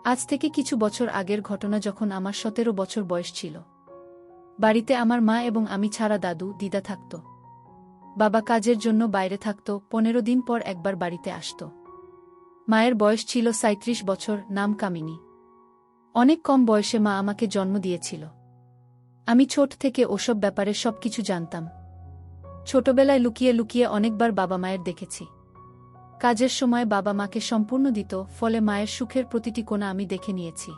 আজ থেকে কিছু বছর আগের ঘটনা, যখন আমার 17 বছর বয়স ছিল। বাড়িতে আমার মা এবং আমি ছাড়া দাদু দিদা থাকত। বাবা কাজের জন্য বাইরে থাকত, 15 দিন পর একবার বাড়িতে আসত। মায়ের বয়স ছিল 37 বছর, নাম কামিনী। অনেক কম বয়সে মা আমাকে জন্ম দিয়েছিল। আমি ছোট থেকে ওসব ব্যাপারে সবকিছু জানতাম। ছোটবেলায় লুকিয়ে লুকিয়ে অনেকবার বাবা মায়ের দেখেছি। কাজের সময় বাবা মাকে সম্পূর্ণ দিত, ফলে মায়ের সুখের প্রতিটি কোণা আমি দেখে নিয়েছি।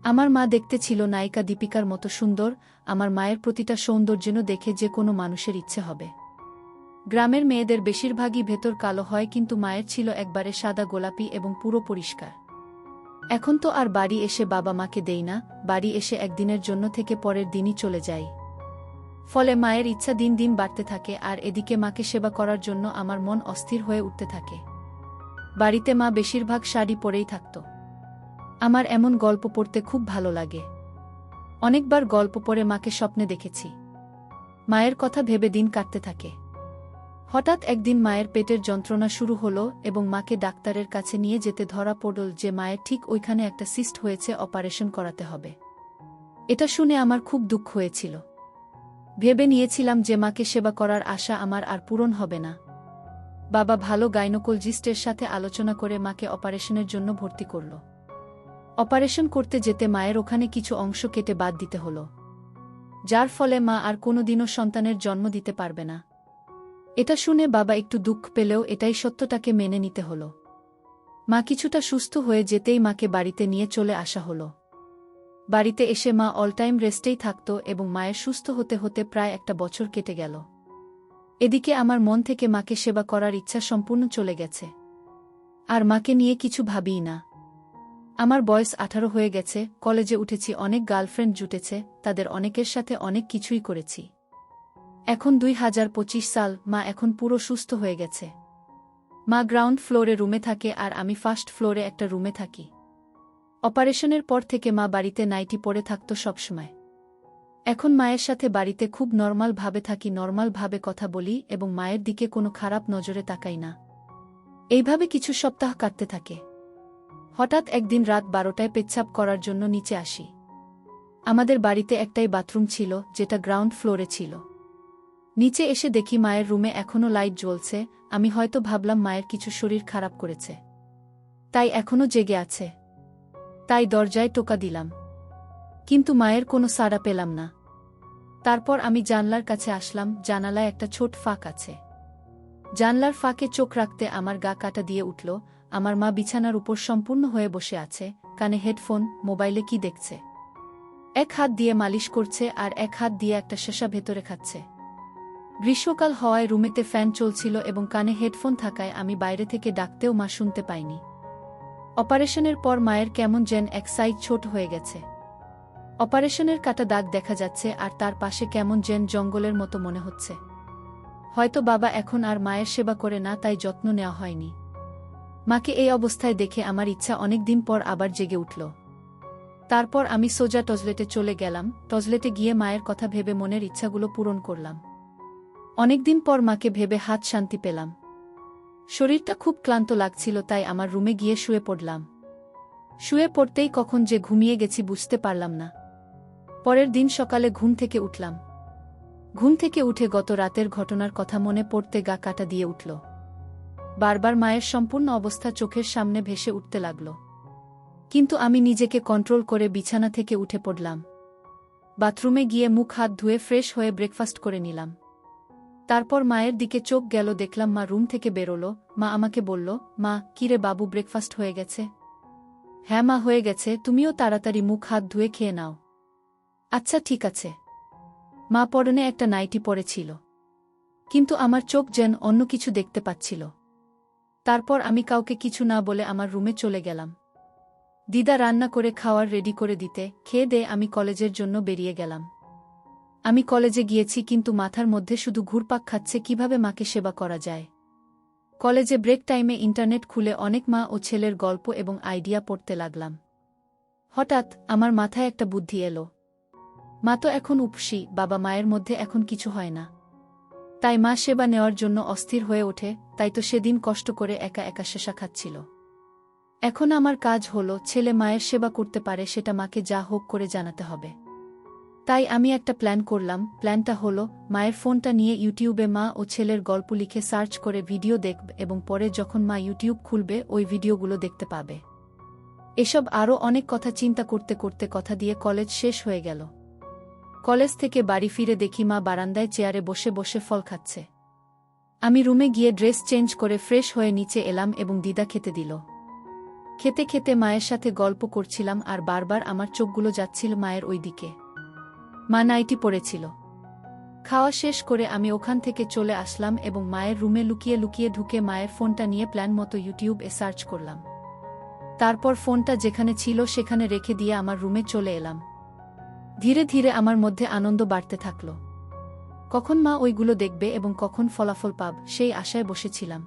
আমার মা দেখতে ছিল নায়িকা দীপিকার মতো সুন্দর। আমার মায়ের প্রতিটা সৌন্দর্যেন দেখে যে কোনো মানুষের ইচ্ছে হবে। গ্রামের মেয়েদের বেশিরভাগই ভেতর কালো হয়, কিন্তু মায়ের ছিল একবারে সাদা গোলাপি এবং পুরো পরিষ্কার। এখন তো আর বাড়ি এসে বাবা মাকে দেই না, বাড়ি এসে একদিনের জন্য থেকে পরের দিনই চলে যাই। ফলে মায়ের ইচ্ছা দিন দিন বাড়তে থাকে, আর এদিকে মাকে সেবা করার জন্য আমার মন অস্থির হয়ে উঠতে থাকে। বাড়িতে মা বেশিরভাগ শাড়ি পরেই থাকত। আমার এমন গল্প পড়তে খুব ভালো লাগে। অনেকবার গল্প পড়ে মাকে স্বপ্নে দেখেছি। মায়ের কথা ভেবে দিন কাটতে থাকে। হঠাৎ একদিন মায়ের পেটের যন্ত্রণা শুরু হলো এবং মাকে ডাক্তারের কাছে নিয়ে যেতে ধরা পড়ল যে মায়ের ঠিক ওইখানে একটা সিস্ট হয়েছে, অপারেশন করাতে হবে। এটা শুনে আমার খুব দুঃখ হয়েছিল। ভেবে নিয়েছিলাম যে মাকে সেবা করার আশা আমার আর পূরণ হবে না। বাবা ভালো গাইনোকোলজিস্টের সাথে আলোচনা করে মাকে অপারেশনের জন্য ভর্তি করল। অপারেশন করতে যেতে মায়ের ওখানে কিছু অংশ কেটে বাদ দিতে হলো, যার ফলে মা আর কোনোদিনও সন্তানের জন্ম দিতে পারবে না। এটা শুনে বাবা একটু দুঃখ পেলেও এটাই সত্যটাকে মেনে নিতে হলো। মা কিছুটা সুস্থ হয়ে যেতেই মাকে বাড়িতে নিয়ে চলে আসা হলো। বাড়িতে এসে মা অল টাইম রেস্টেই থাকত এবং মায়ের সুস্থ হতে হতে প্রায় একটা বছর কেটে গেল। এদিকে আমার মন থেকে মাকে সেবা করার ইচ্ছা সম্পূর্ণ চলে গেছে। আর মাকে নিয়ে কিছু ভাবিই না। আমার বয়স 18 হয়ে গেছে, কলেজে উঠেছি, অনেক গার্লফ্রেন্ড জুটেছে, তাদের অনেকের সাথে অনেক কিছুই করেছি। এখন 2025 সাল, মা এখন পুরো সুস্থ হয়ে গেছে। মা গ্রাউন্ড ফ্লোরে রুমে থাকে আর আমি ফার্স্ট ফ্লোরে একটা রুমে থাকি। অপারেশনের পর থেকে মা বাড়িতে নাইটি পরে থাকত সবসময়। এখন মায়ের সাথে বাড়িতে খুব নর্মাল ভাবে থাকি, নর্মাল ভাবে কথা বলি এবং মায়ের দিকে কোনো খারাপ নজরে তাকাই না। এইভাবে কিছু সপ্তাহ কাটতে থাকে। হঠাৎ একদিন রাত 12টায় পেচ্ছাপ করার জন্য নিচে আসি। আমাদের বাড়িতে একটাই বাথরুম ছিল, যেটা গ্রাউন্ড ফ্লোরে ছিল। নিচে এসে দেখি মায়ের রুমে এখনও লাইট জ্বলছে। আমি হয়তো ভাবলাম মায়ের কিছু শরীর খারাপ করেছে, তাই এখনও জেগে আছে। তাই দরজায় টোকা দিলাম, কিন্তু মায়ের কোনো সাড়া পেলাম না। তারপর আমি জানলার কাছে আসলাম। জানালায় একটা ছোট ফাঁক আছে। জানলার ফাঁকে চোখ রাখতে আমার গা কাটা দিয়ে উঠল। আমার মা বিছানার উপর সম্পূর্ণ হয়ে বসে আছে, কানে হেডফোন, মোবাইলে কি দেখছে। এক হাত দিয়ে মালিশ করছে আর এক হাত দিয়ে একটা শেষা ভেতরে খাচ্ছে। গ্রীষ্মকাল হওয়ায় রুমেতে ফ্যান চলছিল এবং কানে হেডফোন থাকায় আমি বাইরে থেকে ডাকতেও মা শুনতে পাইনি। অপারেশনের পর মায়ের কেমন যেন এক সাইড ছোট হয়ে গেছে। অপারেশনের কাটা দাগ দেখা যাচ্ছে আর তার পাশে কেমন যেন জঙ্গলের মতো মনে হচ্ছে। হয়তো বাবা এখন আর মায়ের সেবা করে না, তাই যত্ন নেওয়া হয়নি। মাকে এই অবস্থায় দেখে আমার ইচ্ছা অনেক দিন পর আবার জেগে উঠল। তারপর আমি সোজা টয়লেটে চলে গেলাম। টয়লেটে গিয়ে মায়ের কথা ভেবে মনের ইচ্ছাগুলো পূরণ করলাম। অনেকদিন পর মাকে ভেবে হাত শান্তি পেলাম। শরীরটা খুব ক্লান্ত লাগছিল, তাই আমার রুমে গিয়ে শুয়ে পড়লাম। শুয়ে পড়তেই কখন যে ঘুমিয়ে গেছি বুঝতে পারলাম না। পরের দিন সকালে ঘুম থেকে উঠলাম। ঘুম থেকে উঠে গত রাতের ঘটনার কথা মনে পড়তে গা কাটা দিয়ে উঠল। বারবার মায়ের সম্পূর্ণ অবস্থা চোখের সামনে ভেসে উঠতে লাগল। কিন্তু আমি নিজেকে কন্ট্রোল করে বিছানা থেকে উঠে পড়লাম। বাথরুমে গিয়ে মুখ হাত ধুয়ে ফ্রেশ হয়ে ব্রেকফাস্ট করে নিলাম। তারপর মায়ের দিকে চোখ গেল, দেখলাম মা রুম থেকে বেরোলো। মা আমাকে বলল, মা, কিরে বাবু, ব্রেকফাস্ট হয়ে গেছে? হ্যাঁ মা, হয়ে গেছে, তুমিও তাড়াতাড়ি মুখ হাত ধুয়ে খেয়ে নাও। আচ্ছা ঠিক আছে। মা পরনে একটা নাইটি পরেছিল, কিন্তু আমার চোখ যেন অন্য কিছু দেখতে পাচ্ছিল। তারপর আমি কাউকে কিছু না বলে আমার রুমে চলে গেলাম। দিদা রান্না করে খাওয়ার রেডি করে দিতে, খেয়ে দিয়ে আমি কলেজের জন্য বেরিয়ে গেলাম। আমি কলেজে গিয়েছি, কিন্তু মাথার মধ্যে শুধু ঘুরপাক খাচ্ছে কিভাবে মাকে সেবা করা যায়। কলেজে ব্রেক টাইমে ইন্টারনেট খুলে অনেক মা ও ছেলের গল্প এবং আইডিয়া পড়তে লাগলাম। হঠাৎ আমার মাথায় একটা বুদ্ধি এলো। মা তো এখন উপসী, বাবা মায়ের মধ্যে এখন কিছু হয় না, তাই মা সেবা নেওয়ার জন্য অস্থির হয়ে ওঠে। তাই তো সেদিন কষ্ট করে একা একা শেষা খাচ্ছিল। এখন আমার কাজ হলো ছেলে মায়ের সেবা করতে পারে সেটা মাকে যা হোক করে জানাতে হবে। তাই আমি একটা প্ল্যান করলাম। প্ল্যানটা হলো মায়ের ফোনটা নিয়ে ইউটিউবে মা ও ছেলের গল্প লিখে সার্চ করে ভিডিও দেখব এবং পরে যখন মা ইউটিউব খুলবে ওই ভিডিওগুলো দেখতে পাবে। এসব আরও অনেক কথা চিন্তা করতে করতে কথা দিয়ে কলেজ শেষ হয়ে গেল। কলেজ থেকে বাড়ি ফিরে দেখি মা বারান্দায় চেয়ারে বসে বসে ফল খাচ্ছে। আমি রুমে গিয়ে ড্রেস চেঞ্জ করে ফ্রেশ হয়ে নিচে এলাম এবং দিদা খেতে দিল। খেতে খেতে মায়ের সাথে গল্প করছিলাম আর বারবার আমার চোখগুলো যাচ্ছিল মায়ের ওই দিকে। মা নাইটি পরেছিল। খাওয়া শেষ করে আমি ওখান থেকে চলে আসলাম এবং মায়ের রুমে লুকিয়ে লুকিয়ে ঢুকে মায়ের ফোনটা নিয়ে প্ল্যান মতো ইউটিউবে সার্চ করলাম। তারপর ফোনটা যেখানে ছিল সেখানে রেখে দিয়ে আমার রুমে চলে এলাম। ধীরে ধীরে আমার মধ্যে আনন্দ বাড়তে থাকল। কখন মা ওইগুলো দেখবে এবং কখন ফলাফল পাব সেই আশায় বসেছিলাম।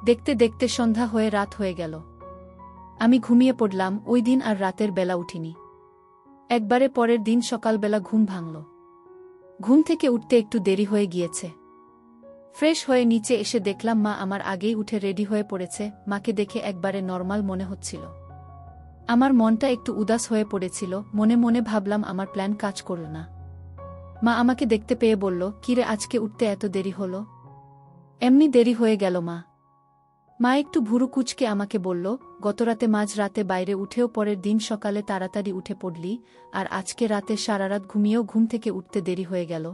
দেখতে দেখতে সন্ধ্যা হয়ে রাত হয়ে গেল। আমি ঘুমিয়ে পড়লাম। ওই দিন আর রাতের বেলা উঠিনি। একবারে পরের দিন সকালবেলা ঘুম ভাঙল। ঘুম থেকে উঠতে একটু দেরি হয়ে গিয়েছে। ফ্রেশ হয়ে নিচে এসে দেখলাম মা আমার আগেই উঠে রেডি হয়ে পড়েছে। মাকে দেখে একবারে নর্মাল মনে হচ্ছিল। আমার মনটা একটু উদাস হয়ে পড়েছিল। মনে মনে ভাবলাম আমার প্ল্যান কাজ করল না। মা আমাকে দেখতে পেয়ে বলল, কিরে আজকে উঠতে এত দেরি হলো? এমনি দেরি হয়ে গেল মা। মা একটু ভুরু কুঁচকে আমাকে বলল, গতরাতে মাঝরাতে বাইরে উঠেও পরের দিন সকালে তাড়াতাড়ি উঠে পড়লি, আর আজকে রাতে সারারাত ঘুমিয়েও ঘুম থেকে উঠতে দেরি হয়ে গেল।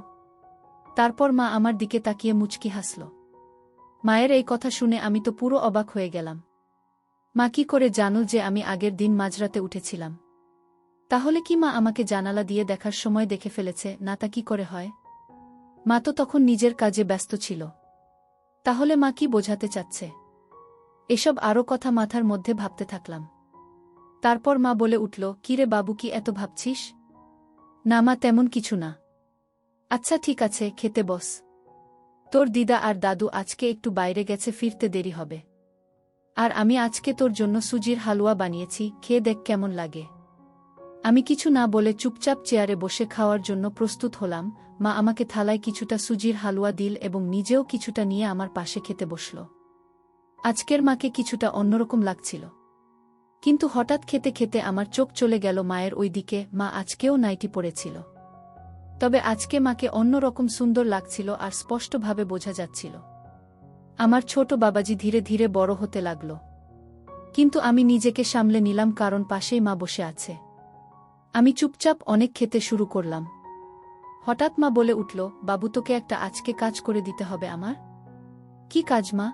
তারপর মা আমার দিকে তাকিয়ে মুচকি হাসল। মায়ের এই কথা শুনে আমি তো পুরো অবাক হয়ে গেলাম। মা কি করে জানল যে আমি আগের দিন মাঝরাতে উঠেছিলাম? তাহলে কি মা আমাকে জানালা দিয়ে দেখার সময় দেখে ফেলেছে? না, তা কি করে হয়? মা তো তখন নিজের কাজে ব্যস্ত ছিল। তাহলে মা কি বোঝাতে চাচ্ছে? এসব আরও কথা মাথার মধ্যে ভাবতে থাকলাম। তারপর মা বলে উঠল, কিরে বাবু, কি এত ভাবছিস? না মা, তেমন কিছু না। আচ্ছা ঠিক আছে, খেতে বস। তোর দিদা আর দাদু আজকে একটু বাইরে গেছে, ফিরতে দেরি হবে। আর আমি আজকে তোর জন্য সুজির হালুয়া বানিয়েছি, খেয়ে দেখ কেমন লাগে। আমি কিছু না বলে চুপচাপ চেয়ারে বসে খাওয়ার জন্য প্রস্তুত হলাম। মা আমাকে থালায় কিছুটা সুজির হালুয়া দিল এবং নিজেও কিছুটা নিয়ে আমার পাশে খেতে বসল। আজকের মাকে কিছুটা অন্যরকম লাগছিল। কিন্তু হঠাৎ খেতে খেতে আমার চোখ চলে গেল মায়ের ওই দিকে। মা আজকেও নাইটি পরেছিল। তবে আজকে মাকে অন্যরকম সুন্দর লাগছিল আর স্পষ্টভাবে বোঝা যাচ্ছিল। আমার ছোট বাবাজি ধীরে ধীরে বড় হতে লাগল। কিন্তু আমি নিজেকে সামলে নিলাম, কারণ পাশেই মা বসে আছে। আমি চুপচাপ অনেক খেতে শুরু করলাম। হঠাৎ মা বলে উঠল, বাবু, তোকে একটা আজকে কাজ করে দিতে হবে আমার। কি কাজ মা?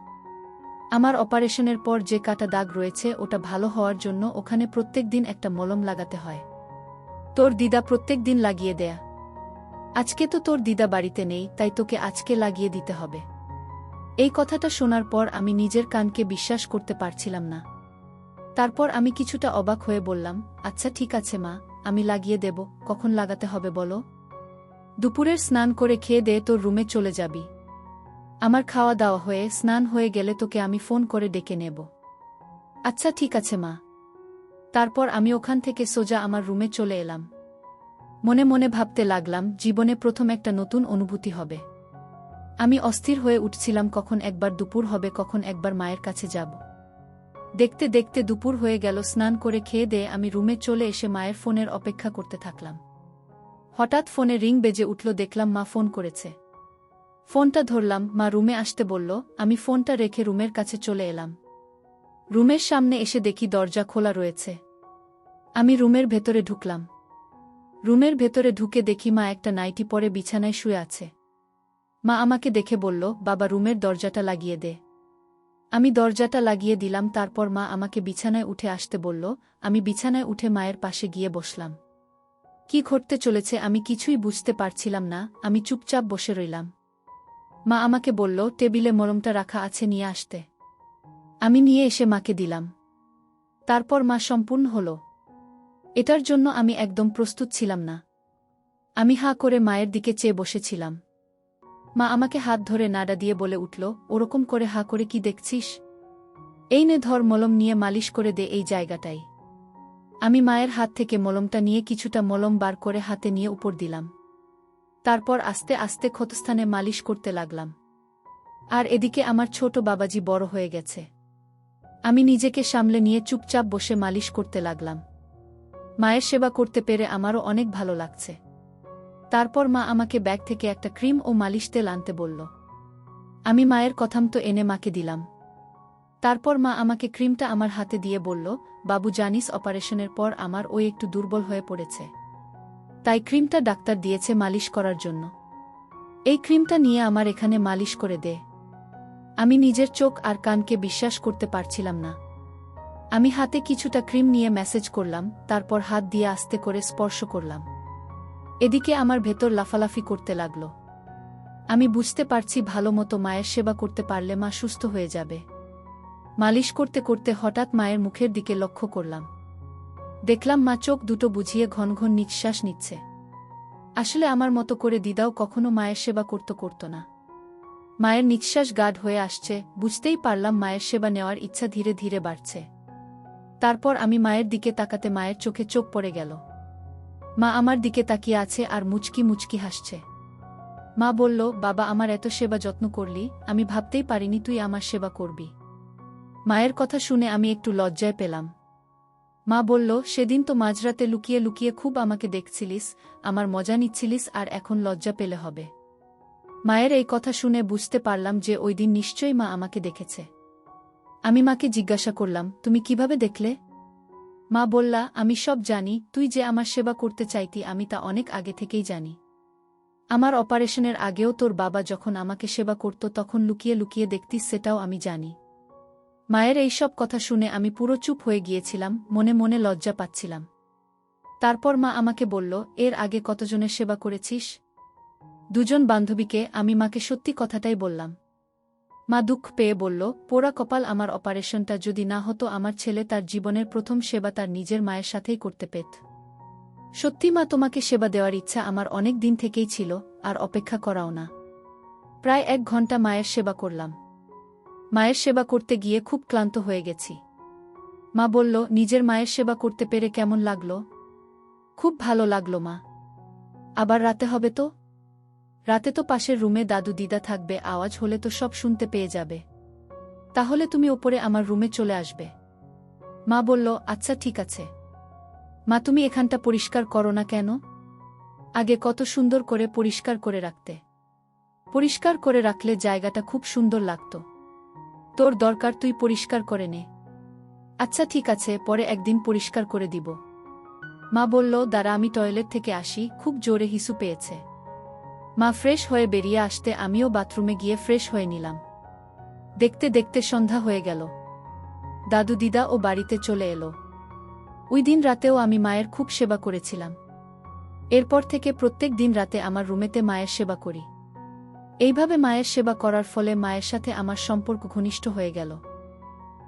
আমার অপারেশনের পর যে কাটা দাগ রয়েছে ওটা ভালো হওয়ার জন্য ওখানে প্রত্যেক দিন একটা মলম লাগাতে হয়। তোর দিদা প্রত্যেক দিন লাগিয়ে দেয়া। আজকে তো তোর দিদা বাড়িতে নেই, তাই তোকে আজকে লাগিয়ে দিতে হবে। এই কথাটা শোনার পর আমি নিজের কানকে বিশ্বাস করতে পারছিলাম না। তারপর আমি কিছুটা অবাক হয়ে বললাম, আচ্ছা ঠিক আছে মা, আমি লাগিয়ে দেব। কখন লাগাতে হবে বলো? দুপুরের স্নান করে খেয়ে দে তোর রুমে চলে যাবি। আমার খাওয়া দাওয়া হয়ে স্নান হয়ে গেলে তোকে আমি ফোন করে ডেকে নেব। আচ্ছা ঠিক আছে মা। তারপর আমি ওখান থেকে সোজা আমার রুমে চলে এলাম। মনে মনে ভাবতে লাগলাম, জীবনে প্রথম একটা নতুন অনুভূতি হবে। আমি অস্থির হয়ে উঠছিলাম, কখন একবার দুপুর হবে, কখন একবার মায়ের কাছে যাব। দেখতে দেখতে দুপুর হয়ে গেল। স্নান করে খেয়ে দিয়ে আমি রুমে চলে এসে মায়ের ফোনের অপেক্ষা করতে থাকলাম। হঠাৎ ফোনে রিং বেজে উঠল। দেখলাম মা ফোন করেছে। ফোনটা ধরলাম। মা রুমে আসতে বলল। আমি ফোনটা রেখে রুমের কাছে চলে এলাম। রুমের সামনে এসে দেখি দরজা খোলা রয়েছে। আমি রুমের ভেতরে ঢুকলাম। রুমের ভেতরে ঢুকে দেখি মা একটা নাইটি পরে বিছানায় শুয়ে আছে। মা আমাকে দেখে বলল, বাবা, রুমের দরজাটা লাগিয়ে দে। আমি দরজাটা লাগিয়ে দিলাম। তারপর মা আমাকে বিছানায় উঠে আসতে বলল। আমি বিছানায় উঠে মায়ের পাশে গিয়ে বসলাম। কি ঘটতে চলেছে আমি কিছুই বুঝতে পারছিলাম না। আমি চুপচাপ বসে রইলাম। মা আমাকে বলল, টেবিলে মলমটা রাখা আছে, নিয়ে আসতে। আমি নিয়ে এসে মাকে দিলাম। তারপর মা সম্পূর্ণ হল। এটার জন্য আমি একদম প্রস্তুত ছিলাম না। আমি হাঁ করে মায়ের দিকে চেয়ে বসেছিলাম। মা আমাকে হাত ধরে নাড়া দিয়ে বলে উঠল, ওরকম করে হাঁ করে কি দেখছিস? এই নে ধর, মলম নিয়ে মালিশ করে দে এই জায়গাটাই। আমি মায়ের হাত থেকে মলমটা নিয়ে কিছুটা মলম বার করে হাতে নিয়ে উপর দিলাম। তারপর আস্তে আস্তে ক্ষতস্থানে মালিশ করতে লাগলাম। আর এদিকে আমার ছোট বাবাজি বড় হয়ে গেছে। আমি নিজেকে সামলে নিয়ে চুপচাপ বসে মালিশ করতে লাগলাম। মায়ের সেবা করতে পেরে আমারও অনেক ভালো লাগছে। তারপর মা আমাকে ব্যাগ থেকে একটা ক্রিম ও মালিশ তেল আনতে বলল। আমি মায়ের কথামতো এনে মাকে দিলাম। তারপর মা আমাকে ক্রিমটা আমার হাতে দিয়ে বলল, বাবু জানিস অপারেশনের পর আমার ওই একটু দুর্বল হয়ে পড়েছে, তাই ক্রিমটা ডাক্তার দিয়েছে মালিশ করার জন্য। এই ক্রিমটা নিয়ে আমার এখানে মালিশ করে দে। আমি নিজের চোখ আর কানকে বিশ্বাস করতে পারছিলাম না। আমি হাতে কিছুটা ক্রিম নিয়ে ম্যাসেজ করলাম, তারপর হাত দিয়ে আস্তে করে স্পর্শ করলাম। এদিকে আমার ভেতর লাফালাফি করতে লাগল। আমি বুঝতে পারছি ভালোমতো মায়ের সেবা করতে পারলে মা সুস্থ হয়ে যাবে। মালিশ করতে করতে হঠাৎ মায়ের মুখের দিকে লক্ষ্য করলাম। দেখলাম মা চোখ দুটো বুঝিয়ে ঘন ঘন নিঃশ্বাস নিচ্ছে। আসলে আমার মতো করে দিদাও কখনো মায়ের সেবা করত না। মায়ের নিঃশ্বাস গাঢ় হয়ে আসছে, বুঝতেই পারলাম মায়ের সেবা নেওয়ার ইচ্ছা ধীরে ধীরে বাড়ছে। তারপর আমি মায়ের দিকে তাকাতে মায়ের চোখে চোখ পড়ে গেল। মা আমার দিকে তাকিয়ে আছে আর মুচকি মুচকি হাসছে। মা বলল, বাবা আমার এত সেবা যত্ন করলি, আমি ভাবতেই পারিনি তুই আমার সেবা করবি। মায়ের কথা শুনে আমি একটু লজ্জায় পেলাম। মা বলল, সেদিন তো মাঝরাতে লুকিয়ে লুকিয়ে খুব আমাকে দেখছিলিস, আমার মজা নিচ্ছিলিস, আর এখন লজ্জা পেলে হবে। মায়ের এই কথা শুনে বুঝতে পারলাম যে ওই দিন নিশ্চয়ই মা আমাকে দেখেছে। আমি মাকে জিজ্ঞাসা করলাম, তুমি কিভাবে দেখলে? মা বললা, আমি সব জানি, তুই যে আমার সেবা করতে চাইতি আমি তা অনেক আগে থেকেই জানি। আমার অপারেশনের আগেও তোর বাবা যখন আমাকে সেবা করত তখন লুকিয়ে লুকিয়ে দেখতিস, সেটাও আমি জানি। মায়ের এই সব কথা শুনে আমি পুরো চুপ হয়ে গিয়েছিলাম, মনে মনে লজ্জা পাচ্ছিলাম। তারপর মা আমাকে বলল, এর আগে কতজনের সেবা করেছিস? 2 জন বান্ধবীকে। আমি মাকে সত্যি কথাটাই বললাম। মা দুঃখ পেয়ে বলল, পোড়া কপাল আমার, অপারেশনটা যদি না হতো আমার ছেলে তার জীবনের প্রথম সেবা তার নিজের মায়ের সাথেই করতে পেত। সত্যি মা, তোমাকে সেবা দেওয়ার ইচ্ছা আমার অনেক দিন থেকেই ছিল, আর অপেক্ষা করাও না। প্রায় 1 ঘন্টা মায়ের সেবা করলাম। মায়ের সেবা করতে গিয়ে খুব ক্লান্ত হয়ে গেছি। মা বলল, নিজের মায়ের সেবা করতে পেরে কেমন লাগলো? খুব ভালো লাগলো মা। আবার রাতে হবে তো? রাতে তো পাশের রুমে দাদু দিদা থাকবে, আওয়াজ হলে তো সব শুনতে পেয়ে যাবে। তাহলে তুমি ওপরে আমার রুমে চলে আসবে। মা বলল, আচ্ছা ঠিক আছে। মা, তুমি এখানটা পরিষ্কার করো না কেন? আগে কত সুন্দর করে পরিষ্কার করে রাখতে। পরিষ্কার করে রাখলে জায়গাটা খুব সুন্দর লাগতো। তোর দরকার তুই পরিষ্কার করে নে। আচ্ছা ঠিক আছে, পরে একদিন পরিষ্কার করে দিব। মা বলল, দাঁড়া আমি টয়লেট থেকে আসি, খুব জোরে হিসু পেয়েছে। মা ফ্রেশ হয়ে বেরিয়ে আসতে আমিও বাথরুমে গিয়ে ফ্রেশ হয়ে নিলাম। দেখতে দেখতে সন্ধ্যা হয়ে গেল। দাদু দিদা ও বাড়িতে চলে এলো। ওই দিন রাতেও আমি মায়ের খুব সেবা করেছিলাম। এরপর থেকে প্রত্যেক দিন রাতে আমার রুমেতে মায়ের সেবা করি। এইভাবে মায়ের সেবা করার ফলে মায়ের সাথে আমার সম্পর্ক ঘনিষ্ঠ হয়ে গেল।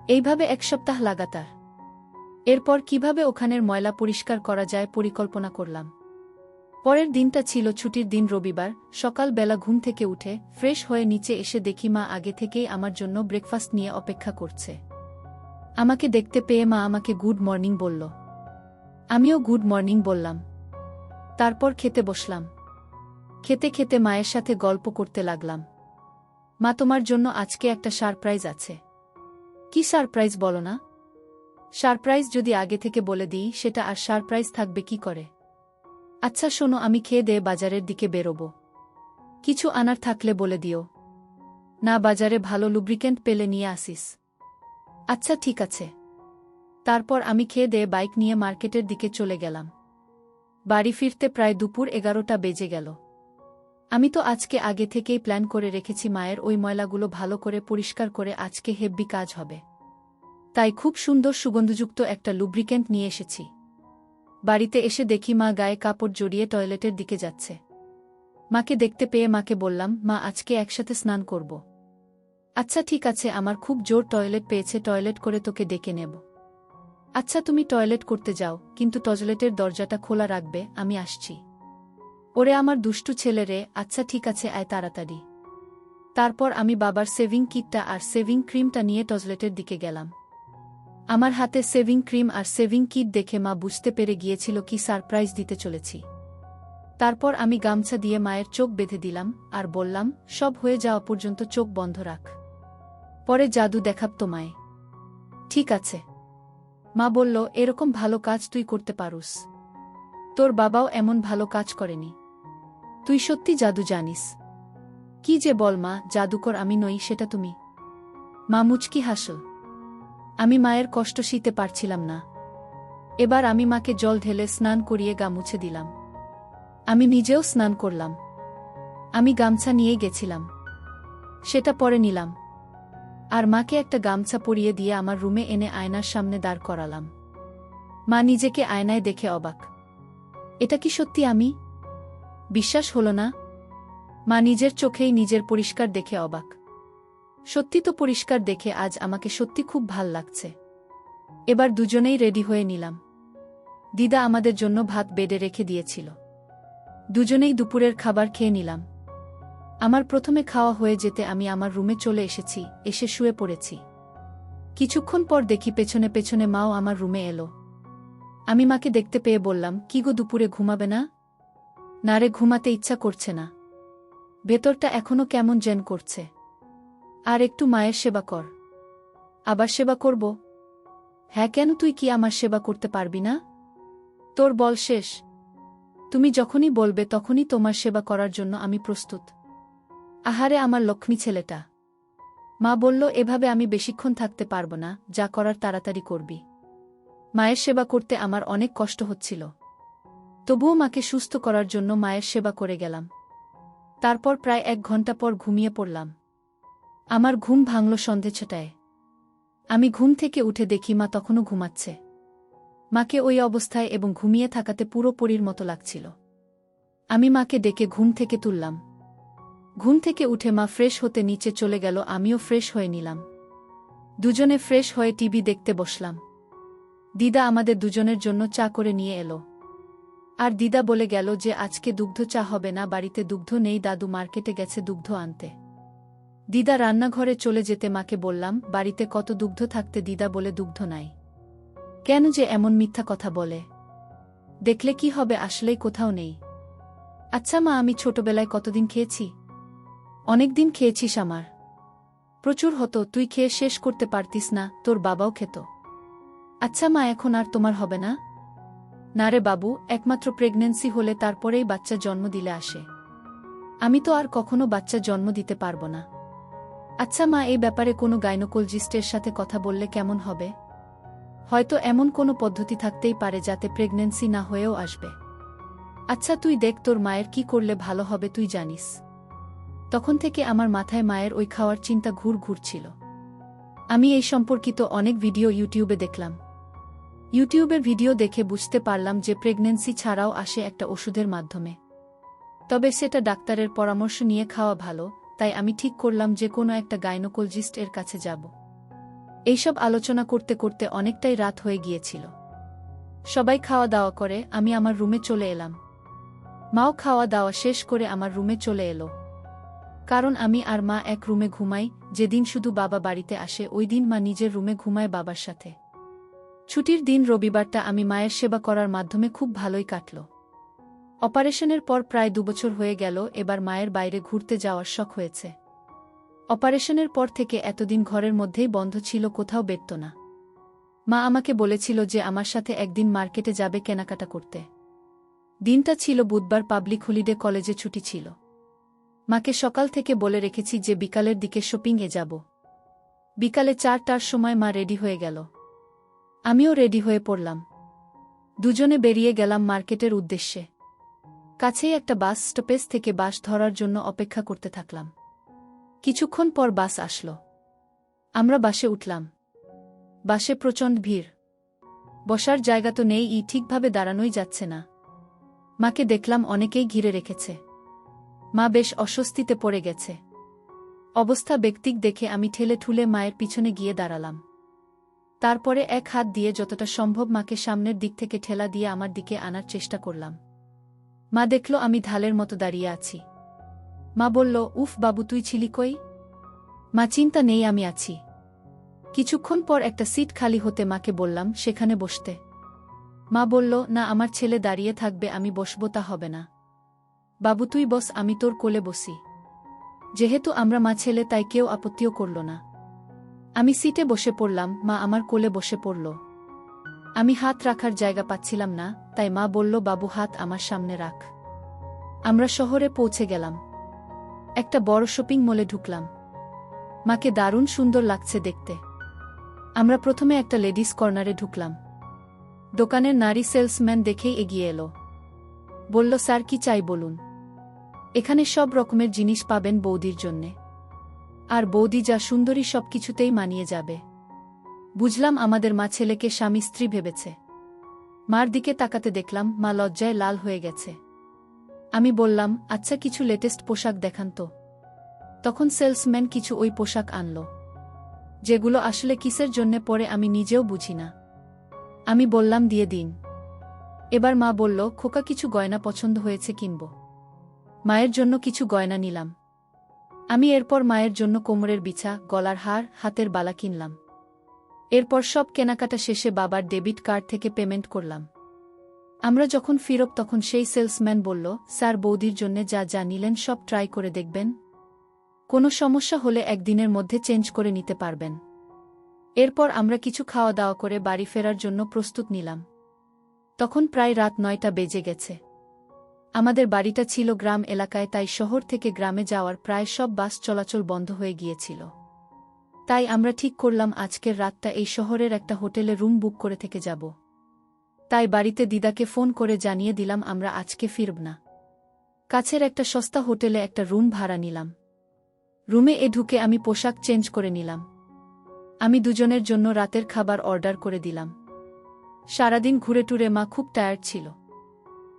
এইভাবে 1 সপ্তাহ লাগাতার। এরপর কিভাবে ওখানের ময়লা পরিষ্কার করা যায় পরিকল্পনা করলাম। পরের দিনটা ছিল ছুটির দিন, রবিবার। সকাল বেলা ঘুম থেকে উঠে ফ্রেশ হয়ে নিচে এসে দেখি মা আগে থেকেই আমার জন্য ব্রেকফাস্ট নিয়ে অপেক্ষা করছে। আমাকে দেখতে পেয়ে মা আমাকে গুড মর্নিং বলল। আমিও গুড মর্নিং বললাম। তারপর খেতে বসলাম। খেতে খেতে মায়ের সাথে গল্প করতে লাগলাম। মা, তোমার জন্য আজকে একটা সারপ্রাইজ আছে। কি সারপ্রাইজ বলো না? সারপ্রাইজ যদি আগে থেকে বলে দিই সেটা আর সারপ্রাইজ থাকবে কি করে? আচ্ছা শোনো, আমি খেয়ে দিয়ে বাজারের দিকে বেরোবো। কিছু আনার থাকলে বলে দিও। না, বাজারে ভালো লুব্রিকেন্ট পেলে নিয়ে আসিস। আচ্ছা ঠিক আছে। তারপর আমি খেয়ে দিয়ে বাইক নিয়ে মার্কেটের দিকে চলে গেলাম। বাড়ি ফিরতে প্রায় দুপুর 11টা বেজে গেল। আমি তো আজকে আগে থেকেই প্ল্যান করে রেখেছি মায়ের ওই ময়লাগুলো ভালো করে পরিষ্কার করে আজকে হেব্বি কাজ হবে। তাই খুব সুন্দর সুগন্ধযুক্ত একটা লুব্রিকেন্ট নিয়ে এসেছি। বাড়িতে এসে দেখি মা গায়ে কাপড় জড়িয়ে টয়লেটের দিকে যাচ্ছে। মাকে দেখতে পেয়ে মাকে বললাম, মা আজকে একসাথে স্নান করব। আচ্ছা ঠিক আছে, আমার খুব জোর টয়লেট পেয়েছে, টয়লেট করে তোকে ডেকে নেব। আচ্ছা তুমি টয়লেট করতে যাও, কিন্তু টয়লেটের দরজাটা খোলা রাখবে, আমি আসছি। ওরে আমার দুষ্টু ছেলে রে। আচ্ছা ঠিক আছে, আয় তাড়াতাড়ি। তারপর আমি বাবার সেভিং কিটটা আর সেভিং ক্রিমটা নিয়ে টয়লেটের দিকে গেলাম। আমার হাতে সেভিং ক্রিম আর সেভিং কিট দেখে মা বুঝতে পেরে গিয়েছিল কি সারপ্রাইজ দিতে চলেছি। তারপর আমি গামছা দিয়ে মায়ের চোখ বেঁধে দিলাম আর বললাম, সব হয়ে যাওয়া পর্যন্ত চোখ বন্ধ রাখ, পরে জাদু দেখাব তোমায়। ঠিক আছে। মা বলল, এরকম ভালো কাজ তুই করতে পারুস। তোর বাবাও এমন ভালো কাজ করেনি। তুই সত্যি জাদু জানিস। কি যে বল মা, জাদুকর আমি নই সেটা তুমি। মা মুচকি হাসল। আমি মায়ের কষ্ট সইতে পারছিলাম না। এবার আমি মাকে জল ঢেলে স্নান করিয়ে গা মুছে দিলাম। আমি নিজেও স্নান করলাম। আমি গামছা নিয়ে গেছিলাম। সেটা পরে নিলাম। আর মাকে একটা গামছা পরিয়ে দিয়ে আমার রুমে এনে আয়নার সামনে দাঁড় করালাম। মা নিজেকে আয়নায় দেখে অবাক। এটা কি সত্যি আমি? বিশ্বাস হলো না। মা নিজের চোখেই নিজের পরিষ্কার দেখে অবাক। সত্যি তো পরিষ্কার দেখে আজ আমাকে সত্যি খুব ভাল লাগছে। এবার দুজনেই রেডি হয়ে নিলাম। দিদা আমাদের জন্য ভাত বেড়ে রেখে দিয়েছিল। দুজনেই দুপুরের খাবার খেয়ে নিলাম। আমার প্রথমে খাওয়া হয়ে যেতে আমি আমার রুমে চলে এসেছি, এসে শুয়ে পড়েছি। কিছুক্ষণ পর দেখি পেছনে পেছনে মাও আমার রুমে এলো। আমি মাকে দেখতে পেয়ে বললাম, কি গো, দুপুরে ঘুমাবে না? না রে, ঘুমাতে ইচ্ছা করছে না। ভেতরটা এখনো কেমন যেন করছে। আর একটু মায়ের সেবা কর। আবার সেবা করব? হ্যাঁ, কেন, তুই কি আমার সেবা করতে পারবি না? তোর বল শেষ। তুমি যখনই বলবে তখনই তোমার সেবা করার জন্য আমি প্রস্তুত। আহারে আমার লক্ষ্মী ছেলেটা। মা বলল, এভাবে আমি বেশিক্ষণ থাকতে পারব না, যা করার তাড়াতাড়ি করবি। মায়ের সেবা করতে আমার অনেক কষ্ট হচ্ছিল। তবুও মাকে সুস্থ করার জন্য মায়ের সেবা করে গেলাম। তারপর প্রায় 1 ঘন্টা পর ঘুমিয়ে পড়লাম। আমার ঘুম ভাঙল সন্ধে 6টায়। আমি ঘুম থেকে উঠে দেখি মা তখনও ঘুমাচ্ছে। মাকে ওই অবস্থায় এবং ঘুমিয়ে থাকাতে পুরো পরীর মতো লাগছিল। আমি মাকে ডেকে ঘুম থেকে তুললাম। ঘুম থেকে উঠে মা ফ্রেশ হতে নিচে চলে গেল, আমিও ফ্রেশ হয়ে নিলাম। দুজনে ফ্রেশ হয়ে টিভি দেখতে বসলাম। দিদা আমাদের দুজনের জন্য চা করে নিয়ে এলো। আর দিদা বলে গেল যে আজকে দুগ্ধ চা হবে না, বাড়িতে দুগ্ধ নেই, দাদু মার্কেটে গেছে দুগ্ধ আনতে। দিদা রান্নাঘরে চলে যেতে মাকে বললাম, বাড়িতে কত দুগ্ধ থাকতে দিদা বলে দুগ্ধ নাই। কেন যে এমন মিথ্যা কথা বলে? দেখলে কি হবে, আসলেই কোথাও নেই। আচ্ছা মা, আমি ছোটবেলায় কতদিন খেয়েছি? অনেক দিন খেয়েছিস আমার। প্রচুর হতো, তুই খেয়ে শেষ করতে পারতিস না, তোর বাবাও খেত। আচ্ছা মা, এখন আর তোমার হবে না? না রে বাবু, একমাত্র প্রেগন্যান্সি হলে তারপরেই বাচ্চা জন্ম দিলে আসে। আমি তো আর কখনো বাচ্চা জন্ম দিতে পারব না। আচ্ছা মা, এই ব্যাপারে কোনো গাইনোকোলজিস্টের সাথে কথা বললে কেমন হবে? হয়তো এমন কোনো পদ্ধতি থাকতেই পারে যাতে প্রেগন্যান্সি না হয়েও আসবে। আচ্ছা তুই দেখ তোর মায়ের কি করলে ভালো হবে তুই জানিস। তখন থেকে আমার মাথায় মায়ের ওই খাওয়ার চিন্তা ঘুরছিল। আমি এই সম্পর্কিত অনেক ভিডিও ইউটিউবে দেখলাম। ইউটিউবের ভিডিও দেখে বুঝতে পারলাম যে প্রেগন্যান্সি ছাড়াও আসে একটা ওষুধের মাধ্যমে। তবে সেটা ডাক্তারের পরামর্শ নিয়ে খাওয়া ভালো, তাই আমি ঠিক করলাম যে কোনো একটা গাইনোকোলজিস্ট এর কাছে যাব। এইসব আলোচনা করতে করতে অনেকটাই রাত হয়ে গিয়েছিল। সবাই খাওয়া দাওয়া করে আমি আমার রুমে চলে এলাম। মাও খাওয়া দাওয়া শেষ করে আমার রুমে চলে এলো। কারণ আমি আর মা এক রুমে ঘুমাই। যেদিন শুধু বাবা বাড়িতে আসে ওই দিন মা নিজের রুমে ঘুমায় বাবার সাথে। ছুটির দিন রবিবারটা আমি মায়ের সেবা করার মাধ্যমে খুব ভালোই কাটল। অপারেশনের পর প্রায় 2 বছর হয়ে গেল, এবার মায়ের বাইরে ঘুরতে যাওয়ার শখ হয়েছে। অপারেশনের পর থেকে এতদিন ঘরের মধ্যেই বন্ধ ছিল, কোথাও বেরোত না। মা আমাকে বলেছিল যে আমার সাথে একদিন মার্কেটে যাবে কেনাকাটা করতে। দিনটা ছিল বুধবার, পাবলিক হলিডে, কলেজে ছুটি ছিল। মাকে সকাল থেকে বলে রেখেছি যে বিকালের দিকে শপিংয়ে যাব। বিকালে 4টার সময় মা রেডি হয়ে গেল। আমিও রেডি হয়ে পড়লাম। দুজনে বেরিয়ে গেলাম মার্কেটের উদ্দেশ্যে। কাছেই একটা বাস স্টপেজ থেকে বাস ধরার জন্য অপেক্ষা করতে থাকলাম। কিছুক্ষণ পর বাস আসলো। আমরা বাসে উঠলাম। বাসে প্রচণ্ড ভিড়। বসার জায়গা তো নেই, ঠিকভাবে দাঁড়ানোই যাচ্ছে না। মাকে দেখলাম অনেকেই ঘিরে রেখেছে। মা বেশ অস্বস্তিতে পড়ে গেছে। অবস্থা বেক্তিক দেখে আমি ঠেলে ঠুলে মায়ের পিছনে গিয়ে দাঁড়ালাম। তারপরে এক হাত দিয়ে যতটা সম্ভব মাকে সামনের দিক থেকে ঠেলা দিয়ে আমার দিকে আনার চেষ্টা করলাম। মা দেখল আমি ঢালের মতো দাঁড়িয়ে আছি। মা বলল, উফ বাবু, তুই ছিলি কই? মা, চিন্তা নেই, আমি আছি। কিছুক্ষণ পর একটা সিট খালি হতে মাকে বললাম সেখানে বসতে। মা বলল, না, আমার ছেলে দাঁড়িয়ে থাকবে, আমি বসব, তা হবে না। বাবু তুই বস, আমি তোর কোলে বসি। যেহেতু আমরা মা ছেলে তাই কেউ আপত্তিও করল না। আমি সিটে বসে পড়লাম, মা আমার কোলে বসে পড়ল। আমি হাত রাখার জায়গা পাচ্ছিলাম না, তাই মা বলল, বাবু হাত আমার সামনে রাখ। আমরা শহরে পৌঁছে গেলাম। একটা বড় শপিং মলে ঢুকলাম। মাকে দারুণ সুন্দর লাগছে দেখতে। আমরা প্রথমে একটা লেডিস কর্নারে ঢুকলাম। দোকানের নারী সেলসম্যান দেখেই এগিয়ে এলো। বলল, স্যার কি চাই বলুন। এখানে সব রকমের জিনিস পাবেন বৌদির জন্যে। আর বৌদি যা সুন্দরী সব কিছুতেই মানিয়ে যাবে। বুঝলাম আমাদের মা ছেলেকে স্বামী স্ত্রী ভেবেছে। মার দিকে তাকাতে দেখলাম মা লজ্জায় লাল হয়ে গেছে। আমি বললাম, আচ্ছা কিছু লেটেস্ট পোশাক দেখান তো। তখন সেলসম্যান কিছু ওই পোশাক আনল, যেগুলো আসলে কিসের জন্যে পরে আমি নিজেও বুঝি না। আমি বললাম, দিয়ে দিন। এবার মা বলল, খোকা কিছু গয়না পছন্দ হয়েছে কিনব। মায়ের জন্য কিছু গয়না নিলাম। আমি এরপর মায়ের জন্য কোমরের বিছা, গলার হার, হাতের বালা কিনলাম। এরপর সব কেনাকাটা শেষে বাবার ডেবিট কার্ড থেকে পেমেন্ট করলাম। আমরা যখন ফিরব তখন সেই সেলসম্যান বলল, স্যার বৌদির জন্যে যা যা নিলেন সব ট্রাই করে দেখবেন। কোনো সমস্যা হলে একদিনের মধ্যে চেঞ্জ করে নিতে পারবেন। এরপর আমরা কিছু খাওয়া দাওয়া করে বাড়ি ফেরার জন্য প্রস্তুত নিলাম। তখন প্রায় রাত 9টা বেজে গেছে। আমাদের বাড়িটা ছিল গ্রাম এলাকায়, তাই শহর থেকে গ্রামে যাওয়ার প্রায় সব বাস চলাচল বন্ধ হয়ে গিয়েছিল। তাই আমরা ঠিক করলাম আজকের রাতটা এই শহরের একটা হোটেলে রুম বুক করে থেকে যাব। তাই বাড়িতে দিদাকে ফোন করে জানিয়ে দিলাম আমরা আজকে ফিরব না। কাছের একটা সস্তা হোটেলে একটা রুম ভাড়া নিলাম। রুমে ঢুকে আমি পোশাক চেঞ্জ করে নিলাম। আমি দুজনের জন্য রাতের খাবার অর্ডার করে দিলাম। সারাদিন ঘুরে টুরে মা খুব টায়ার্ড ছিল,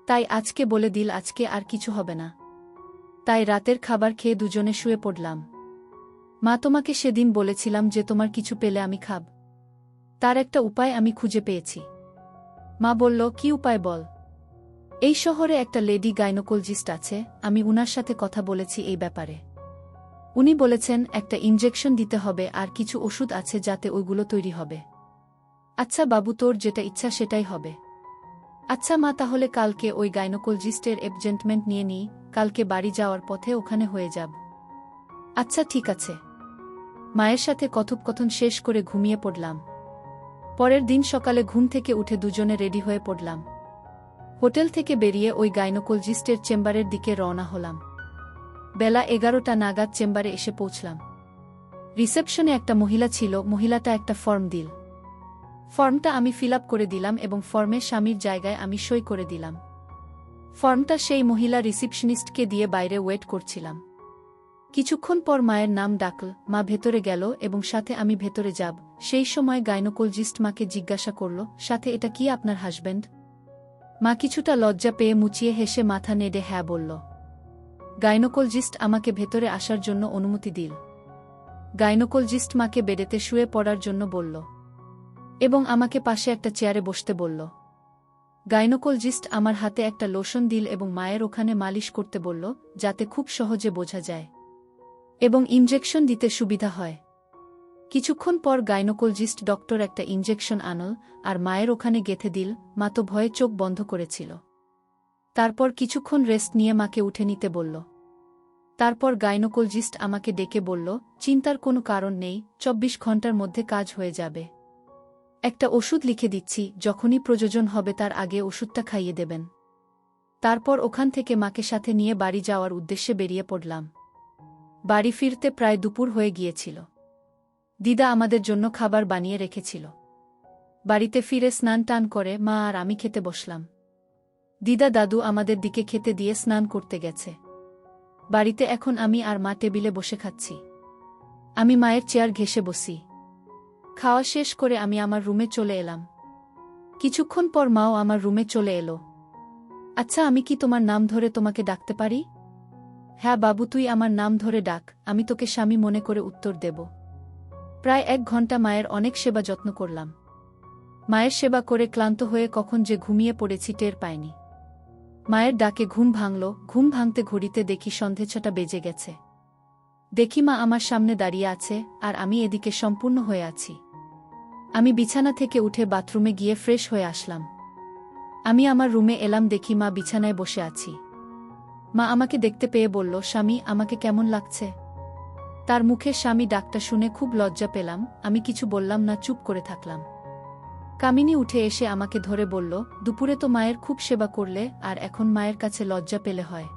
তাই আজকে বলে দিল আজকে আর কিছু হবে না। তাই রাতের খাবার খেয়ে দুজনে শুয়ে পড়লাম। মা, তোমাকে সেদিন বলেছিলাম যে তোমার কিছু পেলে আমি খাব। তার একটা উপায় আমি খুঁজে পেয়েছি। মা বলল, কি উপায় বল। এই শহরে একটা লেডি গাইনোকোলজিস্ট আছে, আমি উনার সাথে কথা বলেছি এই ব্যাপারে। উনি বলেছেন একটা ইনজেকশন দিতে হবে আর কিছু ওষুধ আছে যাতে ওইগুলো তৈরি হবে। আচ্ছা বাবু, তোর যেটা ইচ্ছা সেটাই হবে। আচ্ছা মা, তাহলে কালকে ওই গাইনোকোলজিস্টের অ্যাপয়েন্টমেন্ট নিয়ে নিই, কালকে বাড়ি যাওয়ার পথে ওখানে হয়ে যাব। আচ্ছা ঠিক আছে। মায়ের সাথে কথোপকথন শেষ করে ঘুমিয়ে পড়লাম। পরের দিন সকালে ঘুম থেকে উঠে দুজনে রেডি হয়ে পড়লাম। হোটেল থেকে বেরিয়ে ওই গাইনোকোলজিস্টের চেম্বারের দিকে রওনা হলাম। বেলা 11টা নাগাদ চেম্বারে এসে পৌঁছলাম। রিসেপশনে একটা মহিলা ছিল, মহিলাটা একটা ফর্ম দিল। ফর্মটা আমি ফিল আপ করে দিলাম এবং ফর্মে স্বামীর জায়গায় আমি সই করে দিলাম। ফর্মটা সেই মহিলা রিসিপশনিস্টকে দিয়ে বাইরে ওয়েট করছিলাম। কিছুক্ষণ পর মায়ের নাম ডাকল, মা ভেতরে গেল এবং সাথে আমি ভেতরে যাব। সেই সময় গাইনোকোলজিস্ট মাকে জিজ্ঞাসা করল, সাথে এটা কি আপনার হাজব্যান্ড? মা কিছুটা লজ্জা পেয়ে মুচিয়ে হেসে মাথা নেড়ে হ্যাঁ বলল। গাইনোকোলজিস্ট আমাকে ভেতরে আসার জন্য অনুমতি দিল। গাইনোকোলজিস্ট মাকে বেডেতে শুয়ে পড়ার জন্য বলল এবং আমাকে পাশে একটা চেয়ারে বসতে বলল। গাইনোকোলজিস্ট আমার হাতে একটা লোশন দিল এবং মায়ের ওখানে মালিশ করতে বলল, যাতে খুব সহজে বোঝা যায় এবং ইনজেকশন দিতে সুবিধা হয়। কিছুক্ষণ পর গাইনোকোলজিস্ট ডক্টর একটা ইনজেকশন আনল আর মায়ের ওখানে গেঁথে দিল। মা তো ভয়ে চোখ বন্ধ করেছিল। তারপর কিছুক্ষণ রেস্ট নিয়ে মাকে উঠে নিতে বলল। তারপর গাইনোকোলজিস্ট আমাকে ডেকে বলল, চিন্তার কোনো কারণ নেই, 24 ঘন্টার মধ্যে কাজ হয়ে যাবে। একটা ওষুধ লিখে দিচ্ছি, যখনই প্রয়োজন হবে তার আগে ওষুধটা খাইয়ে দেবেন। তারপর ওখান থেকে মাকে সাথে নিয়ে বাড়ি যাওয়ার উদ্দেশ্যে বেরিয়ে পড়লাম। বাড়ি ফিরতে প্রায় দুপুর হয়ে গিয়েছিল। দিদা আমাদের জন্য খাবার বানিয়ে রেখেছিল। বাড়িতে ফিরে স্নান টান করে মা আর আমি খেতে বসলাম। দিদা দাদু আমাদের দিকে খেতে দিয়ে স্নান করতে গেছে। বাড়িতে এখন আমি আর মা টেবিলে বসে খাচ্ছি। আমি মায়ের চেয়ার ঘেঁষে বসি। খাওয়া শেষ করে আমি আমার রুমে চলে এলাম। কিছুক্ষণ পর মাও আমার রুমে চলে এলো। আচ্ছা, আমি কি তোমার নাম ধরে তোমাকে ডাকতে পারি? হ্যাঁ বাবু, তুই আমার নাম ধরে ডাক, আমি তোকে স্বামী মনে করে উত্তর দেব। প্রায় 1 ঘন্টা মায়ের অনেক সেবা যত্ন করলাম। মায়ের সেবা করে ক্লান্ত হয়ে কখন যে ঘুমিয়ে পড়েছি টের পাইনি। মায়ের ডাকে ঘুম ভাঙল। ঘুম ভাঙতে ঘড়িতে দেখি সন্ধে 6টা বেজে গেছে। দেখি মা আমার সামনে দাঁড়িয়ে আছে আর আমি এদিকে সম্পূর্ণ হয়ে আছি। আমি বিছানা থেকে উঠে বাথরুমে গিয়ে ফ্রেশ হয়ে আসলাম। আমি আমার রুমে এলাম, দেখি মা বিছানায় বসে আছি। মা আমাকে দেখতে পেয়ে বলল, স্বামী আমাকে কেমন লাগছে? তার মুখে স্বামী ডাকটা শুনে খুব লজ্জা পেলাম, আমি কিছু বললাম না, চুপ করে থাকলাম। কামিনী উঠে এসে আমাকে ধরে বলল, দুপুরে তো মায়ের খুব সেবা করলে, আর এখন মায়ের কাছে লজ্জা পেলে হয়?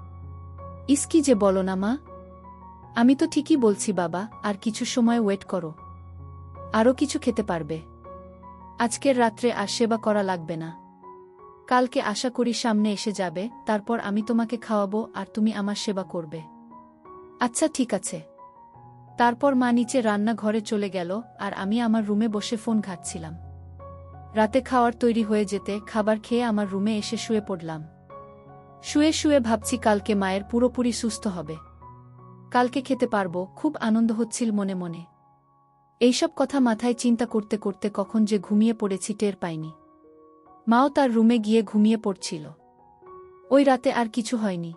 কি যে বলো না মা। আমি তো ঠিকই বলছি বাবা, আর কিছু সময় ওয়েট করো, আরও কিছু খেতে পারবে। আজকের রাত্রে আর সেবা করা লাগবে না, কালকে আশা করি সামনে এসে যাবে, তারপর আমি তোমাকে খাওয়াবো আর তুমি আমার সেবা করবে। আচ্ছা ঠিক আছে। তারপর মা নিচে রান্নাঘরে চলে গেল, আর আমি আমার রুমে বসে ফোন ঘাঁটছিলাম। রাতে খাওয়ার তৈরি হয়ে যেতে খাবার খেয়ে আমার রুমে এসে শুয়ে পড়লাম। শুয়ে শুয়ে ভাবছি কালকে মায়ের পুরোপুরি সুস্থ হবে, কালকে খেতে পারবো, খুব আনন্দ হচ্ছিল মনে মনে। এইসব কথা মাথায় চিন্তা করতে করতে কখন যে ঘুমিয়ে পড়েছি টের পাইনি। মাও তার রুমে গিয়ে ঘুমিয়ে পড়ছিল। ওই রাতে আর কিছু হয়নি।